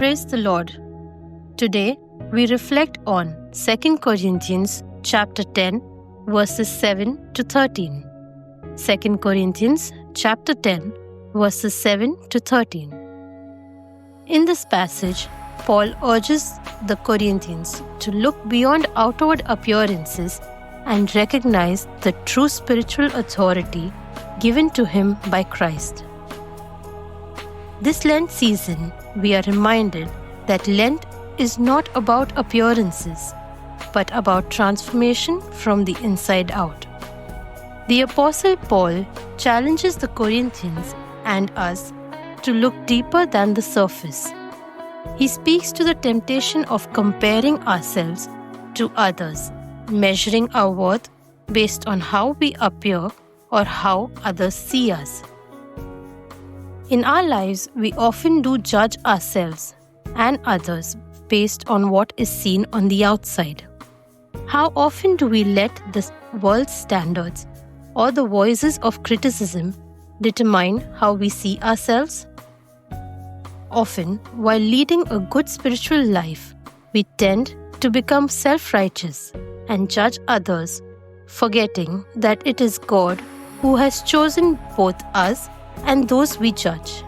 Praise the Lord. Today we reflect on 2 Corinthians chapter 10 verses 7 to 13. 2 Corinthians chapter 10 verses 7 to 13. In this passage, Paul urges the Corinthians to look beyond outward appearances and recognize the true spiritual authority given to him by Christ. This Lent season, we are reminded that Lent is not about appearances, but about transformation from the inside out. The Apostle Paul challenges the Corinthians and us to look deeper than the surface. He speaks to the temptation of comparing ourselves to others, measuring our worth based on how we appear or how others see us. In our lives, we often do judge ourselves and others based on what is seen on the outside. How often do we let the world's standards or the voices of criticism determine how we see ourselves? Often, while leading a good spiritual life, we tend to become self-righteous and judge others, forgetting that it is God who has chosen both us and those we judge.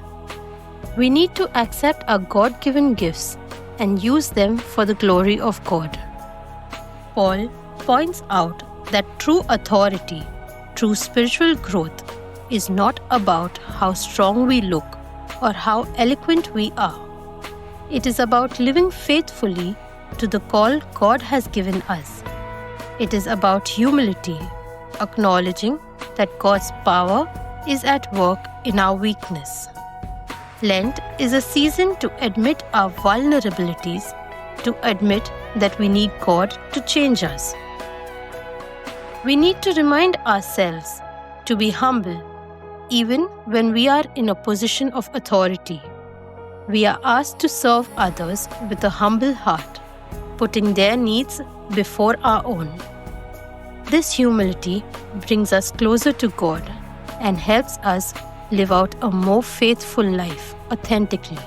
We need to accept our God-given gifts and use them for the glory of God. Paul points out that true authority, true spiritual growth, is not about how strong we look or how eloquent we are. It is about living faithfully to the call God has given us. It is about humility, acknowledging that God's power is at work in our weakness. Lent is a season to admit our vulnerabilities, to admit that we need God to change us. We need to remind ourselves to be humble, even when we are in a position of authority. We are asked to serve others with a humble heart, putting their needs before our own. This humility brings us closer to God and helps us live out a more faithful life authentically.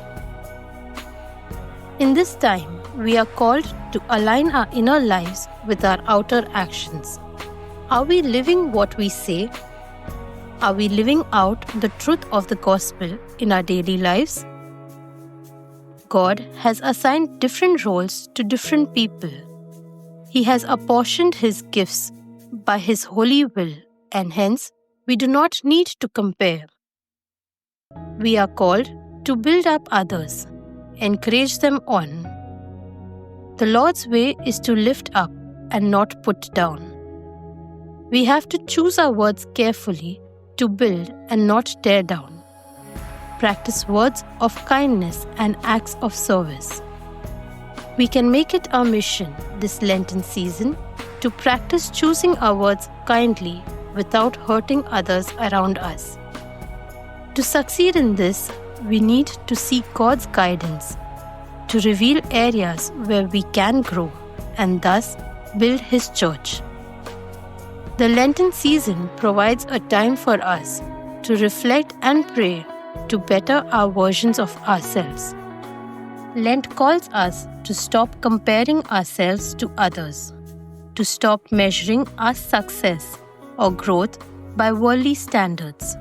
In this time, we are called to align our inner lives with our outer actions. Are we living what we say? Are we living out the truth of the gospel in our daily lives? God has assigned different roles to different people. He has apportioned His gifts by His holy will, and hence we do not need to compare. We are called to build up others, encourage them on. The Lord's way is to lift up and not put down. We have to choose our words carefully to build and not tear down. Practice words of kindness and acts of service. We can make it our mission this Lenten season to practice choosing our words kindly without hurting others around us. To succeed in this, we need to seek God's guidance to reveal areas where we can grow and thus build His church. The Lenten season provides a time for us to reflect and pray to better our versions of ourselves. Lent calls us to stop comparing ourselves to others, to stop measuring our success or growth by worldly standards.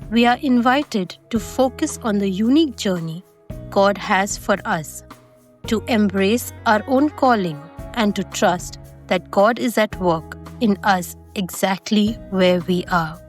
We are invited to focus on the unique journey God has for us, to embrace our own calling and to trust that God is at work in us exactly where we are.